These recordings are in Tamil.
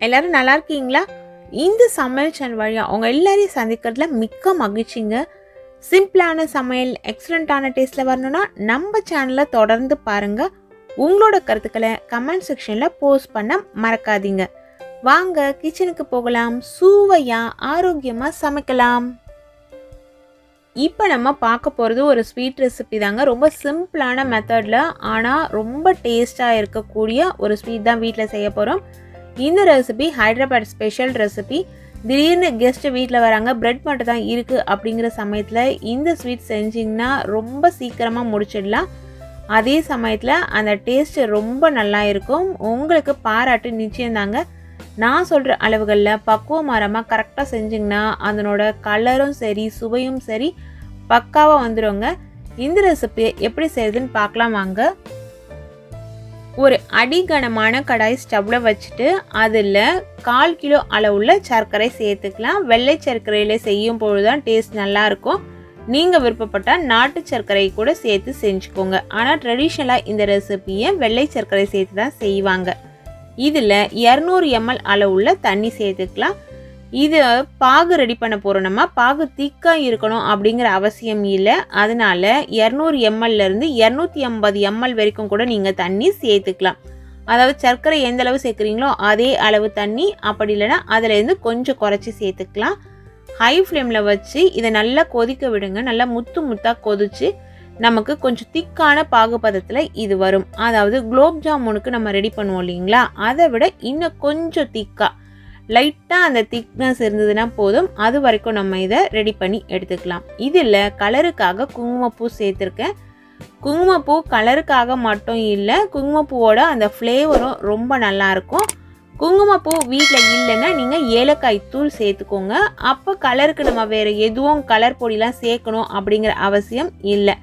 எல்லாரும் நல்லா இருக்கீங்களா? இந்த சமையல் சேனல் வழியா உங்க எல்லாரையும் சந்திக்கிறதுல மிக்க மகிழ்ச்சிங்க. சிம்பிளான சமையல் எக்ஸலண்டான டேஸ்ட்ல வரணும்னா நம்ம சேனலை தொடர்ந்து பாருங்க. உங்களோட கருத்துக்களை கமெண்ட் செக்ஷன்ல போஸ்ட் பண்ண மறக்காதீங்க. வாங்க கிச்சனுக்கு போகலாம். சுவையா ஆரோக்கியமா சமைக்கலாம். இப்போ நம்ம பார்க்க போகிறது ஒரு ஸ்வீட் ரெசிபி தாங்க. ரொம்ப சிம்பிளான மெத்தடில் ஆனால் ரொம்ப டேஸ்ட்டாக இருக்கக்கூடிய ஒரு ஸ்வீட் தான் வீட்டில் செய்ய போகிறோம். இந்த ரெசிபி ஹைதராபாத் ஸ்பெஷல் ரெசிபி. திடீர்னு கெஸ்ட்டு வீட்டில் வராங்க, பிரெட் மட்டும் தான் இருக்குது அப்படிங்கிற சமயத்தில் இந்த ஸ்வீட் செஞ்சிங்கன்னா ரொம்ப சீக்கிரமாக முடிச்சிடலாம். அதே சமயத்தில் அந்த டேஸ்ட்டு ரொம்ப நல்லா இருக்கும். உங்களுக்கு பாராட்டு நிச்சயம்தாங்க. நான் சொல்கிற அளவுகளில் பக்குவமாரமாக கரெக்டாக செஞ்சிங்கன்னா அதனோட கலரும் சரி சுவையும் சரி பக்காவாக வந்துடுங்க. இந்த ரெசிபியை எப்படி செய்யுதுன்னு பார்க்கலாம் வாங்க. ஒரு அடிகனமான கடாய் ஸ்டவ்வில் வச்சுட்டு அதில் 1/4 கிலோ அளவுள்ள சர்க்கரை சேர்த்துக்கலாம். வெள்ளை சர்க்கரையில் செய்யும் பொழுது தான் டேஸ்ட் நல்லாயிருக்கும். நீங்கள் விருப்பப்பட்டால் நாட்டு சர்க்கரை கூட சேர்த்து செஞ்சுக்கோங்க. ஆனால் ட்ரெடிஷ்னலாக இந்த ரெசிபியை வெள்ளை சர்க்கரை சேர்த்து தான் செய்வாங்க. இதில் 200 ml அளவுள்ள தண்ணி சேர்த்துக்கலாம். இது பாகு ரெடி பண்ண போகிறோம். நம்ம பாகு திக்காக இருக்கணும் அப்படிங்கிற அவசியம் இல்லை. அதனால 200 mlலேருந்து 250 ml வரைக்கும் கூட நீங்கள் தண்ணி சேர்த்துக்கலாம். அதாவது சர்க்கரை எந்த அளவு சேர்க்குறீங்களோ அதே அளவு தண்ணி, அப்படி இல்லைன்னா அதிலேருந்து கொஞ்சம் குறைச்சி சேர்த்துக்கலாம். ஹை ஃப்ளேமில் வச்சு இதை நல்லா கொதிக்க விடுங்க. நல்லா முத்து முத்தாக கொதிச்சு நமக்கு கொஞ்சம் திக்கான பாகுபதத்தில் இது வரும். அதாவது குலோப் ஜாமுனுக்கு நம்ம ரெடி பண்ணுவோம் இல்லைங்களா, அதை விட இன்னும் கொஞ்சம் திக்காக லைட்டாக அந்த திக்னஸ் இருந்ததுன்னா போதும். அது வரைக்கும் நம்ம இதை ரெடி பண்ணி எடுத்துக்கலாம். இதில் கலருக்காக குங்குமப்பூ சேர்த்துருக்கேன். குங்குமப்பூ கலருக்காக மட்டும் இல்லை, குங்குமப்பூவோட அந்த ஃப்ளேவரும் ரொம்ப நல்லாயிருக்கும். குங்குமப்பூ வீட்டில் இல்லைன்னா நீங்கள் ஏலக்காய் தூள் சேர்த்துக்கோங்க. அப்போ கலருக்கு நம்ம வேறு எதுவும் கலர் பொடிலாம் சேர்க்கணும் அப்படிங்கிற அவசியம் இல்லை.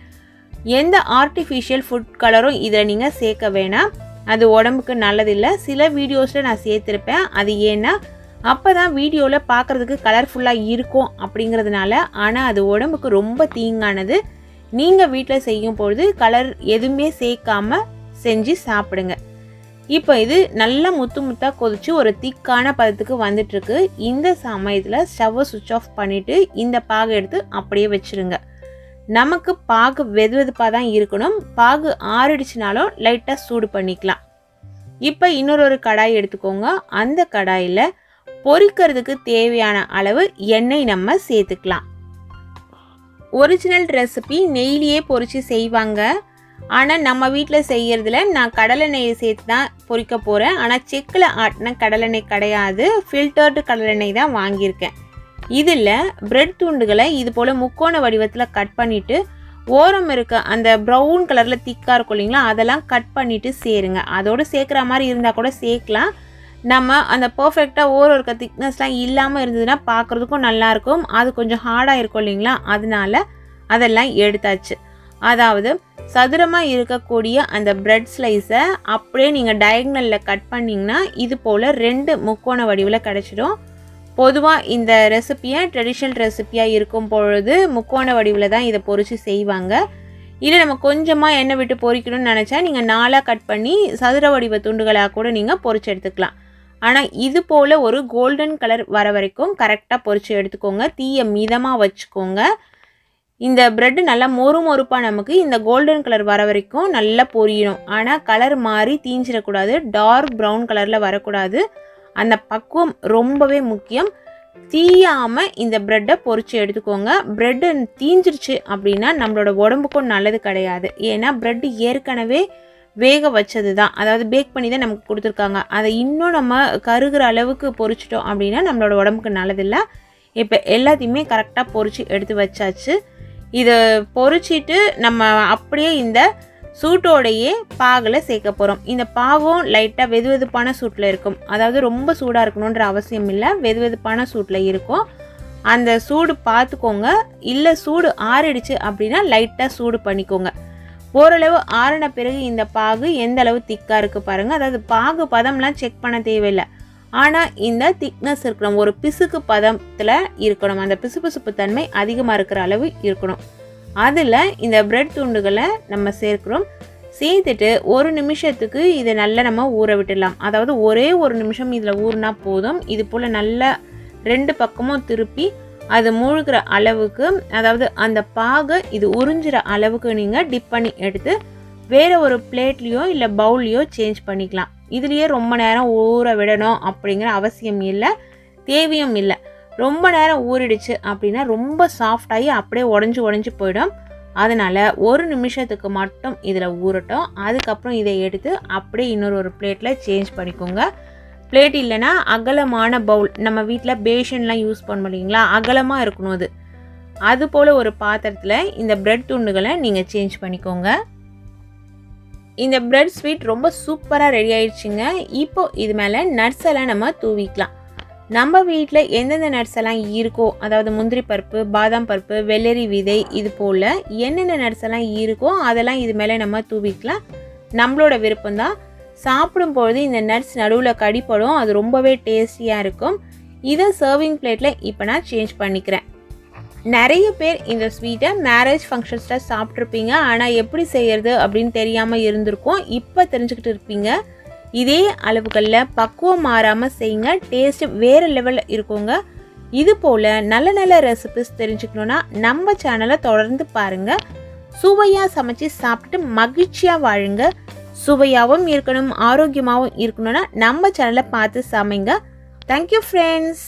எந்த ஆர்டிஃபிஷியல் ஃபுட் கலரும் இதில் நீங்கள் சேர்க்க வேணாம். அது உடம்புக்கு நல்லதில்லை. சில வீடியோஸில் நான் சேர்த்துருப்பேன். அது ஏன்னா அப்போ தான் வீடியோவில் பார்க்குறதுக்கு கலர்ஃபுல்லாக இருக்கும் அப்படிங்கிறதுனால. ஆனால் அது உடம்புக்கு ரொம்ப தீங்கானது. நீங்கள் வீட்டில் செய்யும் பொழுது கலர் எதுவுமே சேர்க்காமல் செஞ்சு சாப்பிடுங்க. இப்போ இது நல்லா முத்து முத்தாக கொதிச்சு ஒரு திக்கான பதத்துக்கு வந்துட்டுருக்கு. இந்த சமயத்தில் ஸ்டவ்வை சுவிட்ச் ஆஃப் பண்ணிவிட்டு இந்த பாகு எடுத்து அப்படியே வச்சுருங்க. நமக்கு பாகு வெதுவெதுப்பாக தான் இருக்கணும். பாகு ஆறிடுச்சுனாலும் லைட்டாக சூடு பண்ணிக்கலாம். இப்போ இன்னொரு கடாய் எடுத்துக்கோங்க. அந்த கடாயில் பொரிக்கிறதுக்கு தேவையான அளவு எண்ணெய் நம்ம சேர்த்துக்கலாம். ஒரிஜினல் ரெசிபி நெய்லியே பொரித்து செய்வாங்க. ஆனால் நம்ம வீட்டில் செய்கிறதுல நான் கடலெண்ணெயை சேர்த்து தான் பொரிக்க போகிறேன். ஆனால் செக்கில் ஆட்டின கடலெண்ணெய் கிடையாது, ஃபில்டர்டு கடலெண்ணெய் தான் வாங்கியிருக்கேன். இதில் பிரெட் துண்டுகளை இது போல் முக்கோண வடிவத்தில் கட் பண்ணிவிட்டு ஓரம் இருக்க அந்த ப்ரௌன் கலரில் திக்காக இருக்கும் இல்லைங்களா, அதெல்லாம் கட் பண்ணிவிட்டு சேருங்க. அதோடு சேர்க்குற மாதிரி இருந்தால் கூட சேர்க்கலாம். நம்ம அந்த பர்ஃபெக்டாக ஓரம் இருக்க திக்னஸ்லாம் இல்லாமல் இருந்ததுன்னா பார்க்குறதுக்கும் நல்லாயிருக்கும். அது கொஞ்சம் ஹார்டாக இருக்கும் இல்லைங்களா, அதனால அதெல்லாம் எடுத்தாச்சு. அதாவது சதுரமாக இருக்கக்கூடிய அந்த பிரெட் ஸ்லைஸை அப்படியே நீங்கள் டயக்னலில் கட் பண்ணிங்கன்னா இது போல் 2 முக்கோண வடிவில் கிடச்சிடும். பொதுவாக இந்த ரெசிப்பியை ட்ரெடிஷ்னல் ரெசிப்பியாக இருக்கும் பொழுது முக்கோண வடிவில் தான் இதை பொரித்து செய்வாங்க. இல்லை நம்ம கொஞ்சமாக எண்ணெய் விட்டு பொரிக்கணும்னு நினச்சா நீங்கள் 4ஆக கட் பண்ணி சதுர வடிவ துண்டுகளாக கூட நீங்கள் பொரிச்சு எடுத்துக்கலாம். ஆனால் இது போல் ஒரு கோல்டன் கலர் வர வரைக்கும் கரெக்டாக பொரித்து எடுத்துக்கோங்க. தீயை மிதமாக வச்சுக்கோங்க. இந்த ப்ரெட்டு நல்லா மொறுமொறுப்பாக நமக்கு இந்த கோல்டன் கலர் வர வரைக்கும் நல்லா பொரியணும். ஆனால் கலர் மாறி தீஞ்சிடக்கூடாது. டார்க் ப்ரௌன் கலரில் வரக்கூடாது. அந்த பக்குவம் ரொம்பவே முக்கியம். தீயாமல் இந்த ப்ரெட்டை பொரித்து எடுத்துக்கோங்க. ப்ரெட்டு தீஞ்சிருச்சு அப்படின்னா நம்மளோட உடம்புக்கும் நல்லது கிடையாது. ஏன்னா ப்ரெட்டு ஏற்கனவே வேக வச்சது தான், அதாவது பேக் பண்ணி தான் நமக்கு கொடுத்துருக்காங்க. அதை இன்னும் நம்ம கருகிற அளவுக்கு பொரிச்சிட்டோம் அப்படின்னா நம்மளோட உடம்புக்கு நல்லதில்லை. இப்போ எல்லாத்தையுமே கரெக்டாக பொரித்து எடுத்து வச்சாச்சு. இதை பொரிச்சிட்டு நம்ம அப்படியே இந்த சூட்டோடையே பாகில் சேர்க்க போகிறோம். இந்த பாகும் லைட்டாக வெதுவெதுப்பான சூட்டில் இருக்கும். அதாவது ரொம்ப சூடாக இருக்கணுன்ற அவசியம் இல்லை, வெதுவெதுப்பான சூட்டில் இருக்கும். அந்த சூடு பார்த்துக்கோங்க. இல்லை சூடு ஆறிடுச்சு அப்படின்னா லைட்டாக சூடு பண்ணிக்கோங்க. ஓரளவு ஆறின பிறகு இந்த பாகு எந்த அளவு திக்காக இருக்குது பாருங்கள். அதாவது பாகு பதம்லாம் செக் பண்ண தேவையில்லை. ஆனால் இந்த திக்னஸ் இருக்கணும், ஒரு பிசுக்கு பதத்தில் இருக்கணும். அந்த பிசுபிசுப்பு தன்மை அதிகமாக இருக்கிற அளவு இருக்கணும். அதில் இந்த பிரெட் துண்டுகளை நம்ம சேர்க்கிறோம். சேர்த்துட்டு ஒரு நிமிஷத்துக்கு இதை நல்லா நம்ம ஊற விட்டுடலாம். அதாவது ஒரே ஒரு நிமிஷம் இதில் ஊறினா போதும். இது போல் நல்லா 2 பக்கமும் திருப்பி அது மூழ்கிற அளவுக்கு, அதாவது அந்த பாகை இது உறிஞ்சிற அளவுக்கு நீங்கள் டிப் பண்ணி எடுத்து வேறு ஒரு பிளேட்லேயோ இல்லை பவுல்லையோ சேஞ்ச் பண்ணிக்கலாம். இதுலேயே ரொம்ப நேரம் ஊற விடணும் அப்படிங்கிற அவசியம் இல்லை, தேவையும் இல்லை. ரொம்ப நேரம் ஊறிடுச்சு அப்படின்னா ரொம்ப சாஃப்டாகி அப்படியே உடஞ்சி போயிடும். அதனால் ஒரு நிமிஷத்துக்கு மட்டும் இதில் ஊறட்டும். அதுக்கப்புறம் இதை எடுத்து அப்படியே இன்னொரு பிளேட்டில் சேஞ்ச் பண்ணிக்கோங்க. பிளேட் இல்லைன்னா அகலமான பவுல், நம்ம வீட்டில் பேஷன்லாம் யூஸ் பண்ண இல்லைங்களா, அகலமாக இருக்கணும். அது போல் ஒரு பாத்திரத்தில் இந்த பிரெட் துண்டுகளை நீங்கள் சேஞ்ச் பண்ணிக்கோங்க. இந்த பிரெட் ஸ்வீட் ரொம்ப சூப்பராக ரெடி ஆயிடுச்சுங்க. இப்போ இது மேலே நட்ஸ் எல்லாம் நம்ம தூவிக்கலாம். நம்ம வீட்டில் எந்தெந்த நட்ஸ் எல்லாம் இருக்கோ, அதாவது முந்திரி பருப்பு, பாதாம் பருப்பு, வெள்ளரி விதை, இது போல் என்னென்ன நட்ஸ் எல்லாம் இருக்கோ அதெல்லாம் இது மேலே நம்ம தூவிக்கலாம். நம்மளோட விருப்பம்தான். சாப்பிடும்பொழுது இந்த நட்ஸ் நடுவில் கடிப்படும், அது ரொம்பவே டேஸ்டியாக இருக்கும். இதை சர்விங் பிளேட்டில் இப்போ நான் சேஞ்ச் பண்ணிக்கிறேன். நிறைய பேர் இந்த ஸ்வீட்டை மேரேஜ் ஃபங்க்ஷன்ஸில் சாப்பிட்ருப்பீங்க. ஆனால் எப்படி செய்கிறது அப்படின்னு தெரியாமல் இருந்திருக்கும். இப்போ தெரிஞ்சுக்கிட்டு இருப்பீங்க. இதே அளவுகளில் பக்குவம் மாறாமல் செய்யுங்க, டேஸ்ட்டு வேறு லெவலில் இருக்குங்க. இது போல் நல்ல நல்ல ரெசிபிஸ் தெரிஞ்சுக்கணுன்னா நம்ம சேனலை தொடர்ந்து பாருங்கள். சுவையாக சமைச்சு சாப்பிட்டுட்டு மகிழ்ச்சியாக வாழுங்க. சுவையாகவும் இருக்கணும், ஆரோக்கியமாகவும் இருக்கணும்னா நம்ம சேனலை பார்த்து சமைங்க. Thank you friends.